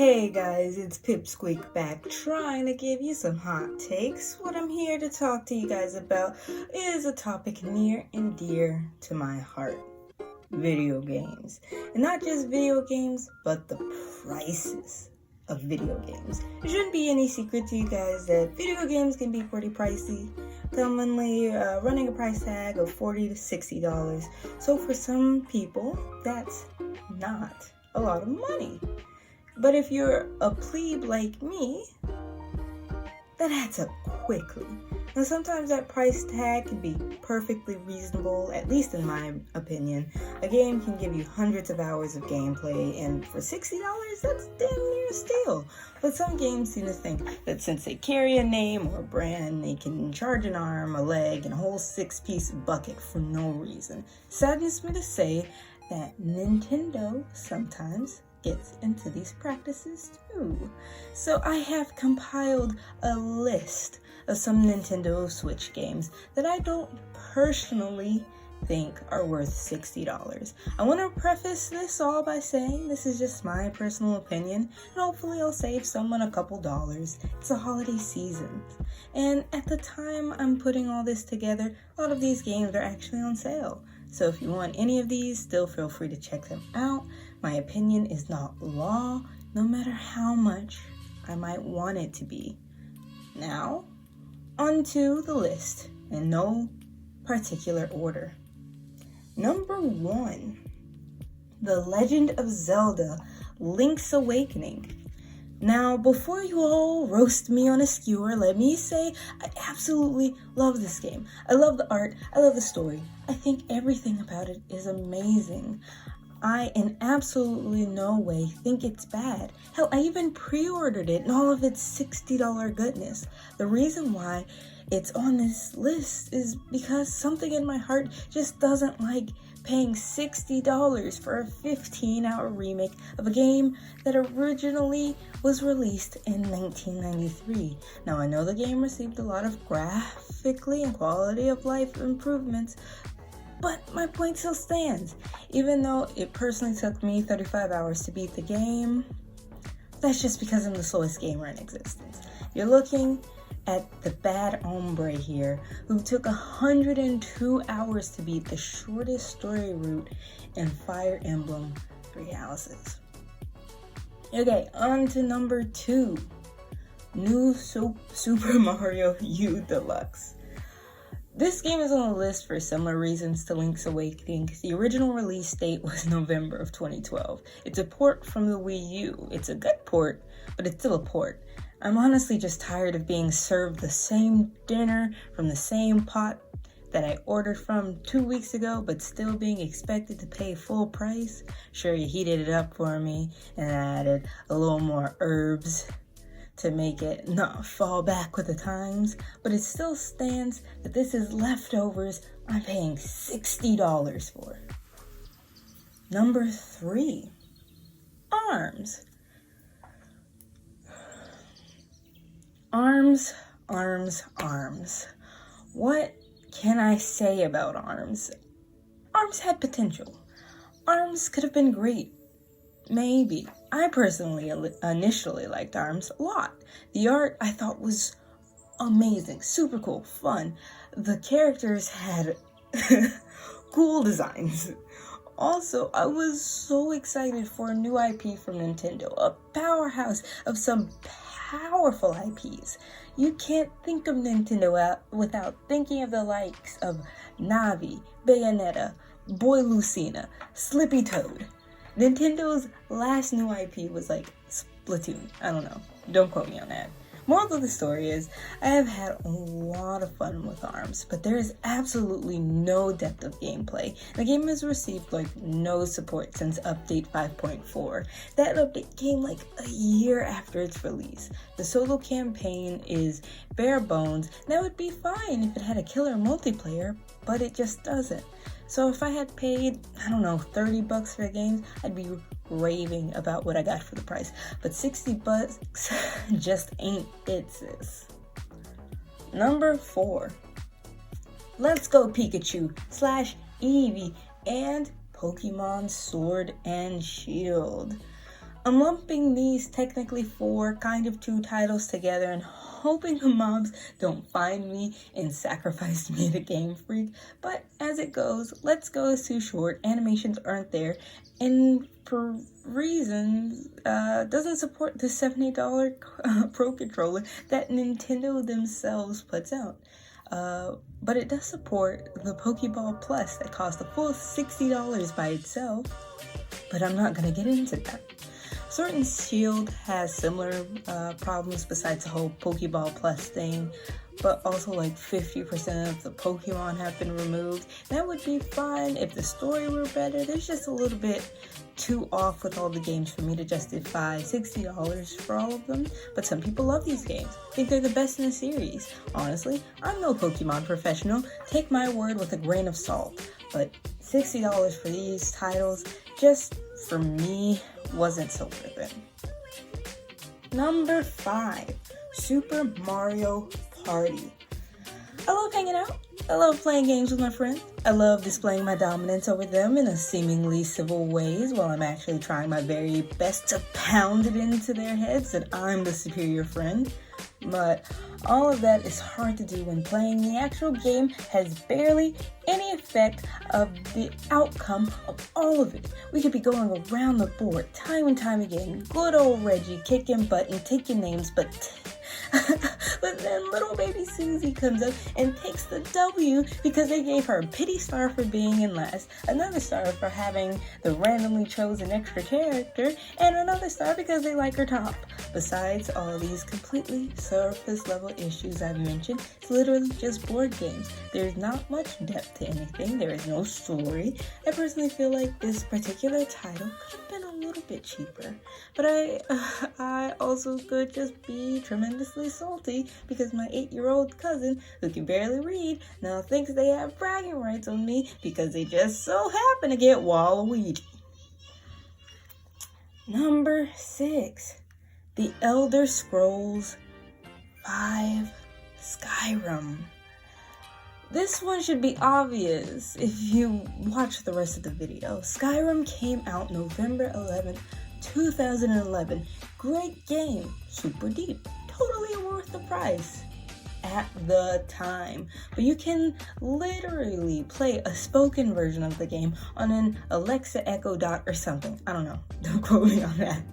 Hey guys, it's Pipsqueak back trying to give you some hot takes. What I'm here to talk to you guys about is a topic near and dear to my heart. Video games. And not just video games, but the prices of video games. It shouldn't be any secret to you guys that video games can be pretty pricey, commonly running a price tag of $40 to $60. So for some people, that's not a lot of money. But if you're a plebe like me, that adds up quickly. Now sometimes that price tag can be perfectly reasonable, at least in my opinion. A game can give you hundreds of hours of gameplay, and for $60, that's damn near a steal. But some games seem to think that since they carry a name or a brand, they can charge an arm, a leg, and a whole 6-piece bucket for no reason. Saddens me to say that Nintendo sometimes gets into these practices too. So I have compiled a list of some Nintendo Switch games that I don't personally think are worth $60. I want to preface this all by saying this is just my personal opinion, and hopefully I'll save someone a couple dollars. It's a holiday season, and at the time I'm putting all this together, a lot of these games are actually on sale. So if you want any of these, still feel free to check them out. My opinion is not law, no matter how much I might want it to be. Now, onto the list, in no particular order. Number 1, The Legend of Zelda: Link's Awakening. Now, before you all roast me on a skewer, let me say I absolutely love this game. I love the art, I love the story. I think everything about it is amazing. I, in absolutely no way, think it's bad. Hell, I even pre-ordered it and all of its $60 goodness. The reason why it's on this list is because something in my heart just doesn't like paying $60 for a 15-hour remake of a game that originally was released in 1993. Now, I know the game received a lot of graphically and quality of life improvements, but my point still stands. Even though it personally took me 35 hours to beat the game, that's just because I'm the slowest gamer in existence. You're looking at the bad hombre here, who took 102 hours to beat the shortest story route in Fire Emblem 3 Houses. Okay, on to number 2. New Super Mario U Deluxe. This game is on the list for similar reasons to Link's Awakening. The original release date was November of 2012. It's a port from the Wii U. It's a good port, but it's still a port. I'm honestly just tired of being served the same dinner from the same pot that I ordered from 2 weeks ago, but still being expected to pay full price. Sure, you heated it up for me and added a little more herbs to make it not fall back with the times, but it still stands that this is leftovers I'm paying $60 for. Number 3, ARMS. ARMS. What can I say about ARMS? ARMS had potential. ARMS could have been great. Maybe. I personally initially liked ARMS a lot. The art I thought was amazing, super cool, fun. The characters had cool designs. Also, I was so excited for a new IP from Nintendo, a powerhouse of some powerful IPs. You can't think of Nintendo without thinking of the likes of Navi, Bayonetta, Boy Lucina, Slippy Toad. Nintendo's last new IP was like Splatoon. I don't know. Don't quote me on that. Moral of the story is, I have had a lot of fun with ARMS, but there is absolutely no depth of gameplay. The game has received like no support since update 5.4. That update came like a year after its release. The solo campaign is bare bones. That would be fine if it had a killer multiplayer, but it just doesn't. So if I had paid, I don't know, $30 for the game, I'd be raving about what I got for the price. But $60 just ain't it, sis. Number 4. Let's Go Pikachu / Eevee and Pokemon Sword and Shield. I'm lumping these technically 4, kind of 2 titles together and hoping the mobs don't find me and sacrifice me to Game Freak. But as it goes, Let's Go is too short, animations aren't there, and for reasons, doesn't support the $70 Pro Controller that Nintendo themselves puts out. But it does support the Pokeball Plus that costs a full $60 by itself, but I'm not gonna get into that. Sword and Shield has similar problems besides the whole Pokeball Plus thing, but also like 50% of the Pokemon have been removed. That would be fine if the story were better. There's just a little bit too off with all the games for me to justify $60 for all of them, but some people love these games, think they're the best in the series. Honestly, I'm no Pokemon professional, take my word with a grain of salt, but $60 for these titles, just for me, wasn't so worth it. Number 5, Super Mario Party. I love hanging out. I love playing games with my friends. I love displaying my dominance over them in a seemingly civil ways while I'm actually trying my very best to pound it into their heads that I'm the superior friend. But all of that is hard to do when playing the actual game has barely any effect of the outcome of all of it. We could be going around the board time and time again, good old Reggie kicking butt and taking names, but then little baby Susie comes up and takes the W because they gave her a pity star for being in last, another star for having the randomly chosen extra character, and another star because they like her top. Besides all these completely surface level issues I've mentioned, it's literally just board games. There's not much depth to anything, there is no story. I personally feel like this particular title could have been a little bit cheaper, but I also could just be tremendously salty because my 8-year-old cousin, who can barely read, now thinks they have bragging rights on me because they just so happen to get Waluigi. Number 6, The Elder Scrolls V Skyrim. This one should be obvious if you watch the rest of the video. Skyrim came out November 11th, 2011. Great game, super deep, totally worth the price at the time. But you can literally play a spoken version of the game on an Alexa Echo Dot or something. I don't know, don't quote me on that.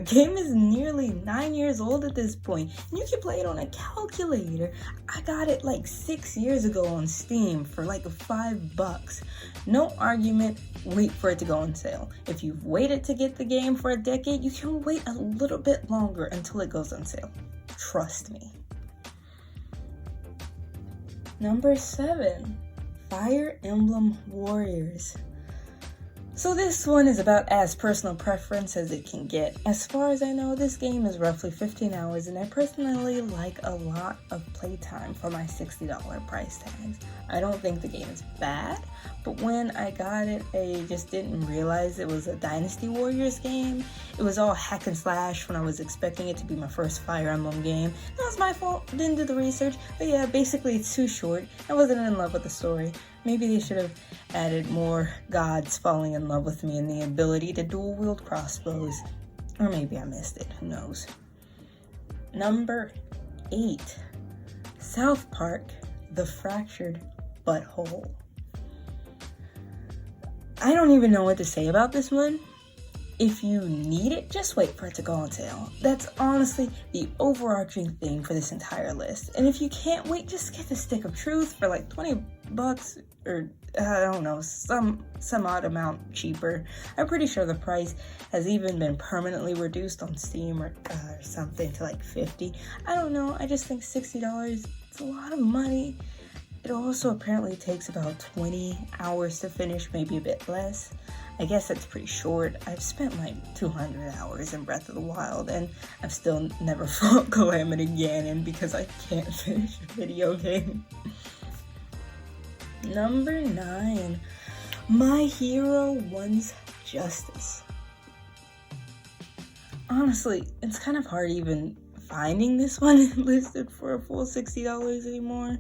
Game is nearly 9 years old at this point, and you can play it on a calculator. I got it like 6 years ago on Steam for like $5. No argument, wait for it to go on sale. If you've waited to get the game for a decade, you can wait a little bit longer until it goes on sale. Trust me. Number 7, Fire Emblem Warriors. So this one is about as personal preference as it can get. As far as I know, this game is roughly 15 hours, and I personally like a lot of playtime for my $60 price tags. I don't think the game is bad, but when I got it, I just didn't realize it was a Dynasty Warriors game. It was all hack and slash when I was expecting it to be my first Fire Emblem game. That was my fault, didn't do the research, but yeah, basically it's too short. I wasn't in love with the story. Maybe they should have added more gods falling in love with me and the ability to dual wield crossbows. Or maybe I missed it, who knows. Number 8, South Park, The Fractured Butthole. I don't even know what to say about this one. If you need it, just wait for it to go on sale. That's honestly the overarching thing for this entire list. And if you can't wait, just get the Stick of Truth for like $20 or I don't know, some odd amount cheaper. I'm pretty sure the price has even been permanently reduced on Steam or something to like $50. I don't know, I just think $60 is a lot of money. It also apparently takes about 20 hours to finish, maybe a bit less. I guess that's pretty short. I've spent like 200 hours in Breath of the Wild, and I've still never fought Calamity Ganon because I can't finish a video game. Number 9, My Hero Wants Justice. Honestly, it's kind of hard even finding this one listed for a full $60 anymore.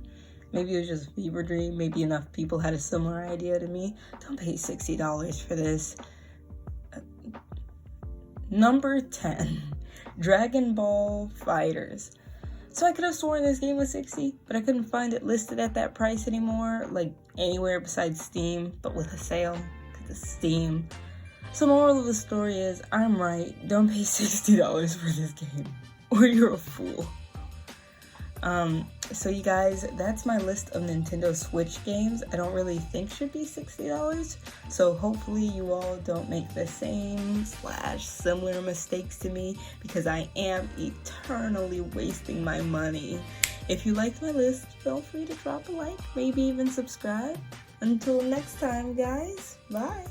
Maybe it was just a fever dream. Maybe enough people had a similar idea to me. Don't pay $60 for this. Number 10, Dragon Ball FighterZ. So I could have sworn this game was $60, but I couldn't find it listed at that price anymore, like anywhere besides Steam, but with a sale, because it's Steam. So moral of the story is, I'm right, don't pay $60 for this game, or you're a fool. So you guys, that's my list of Nintendo Switch games I don't really think should be $60. So hopefully you all don't make the same / similar mistakes to me, because I am eternally wasting my money. If you liked my list, feel free to drop a like, maybe even subscribe. Until next time, guys, bye.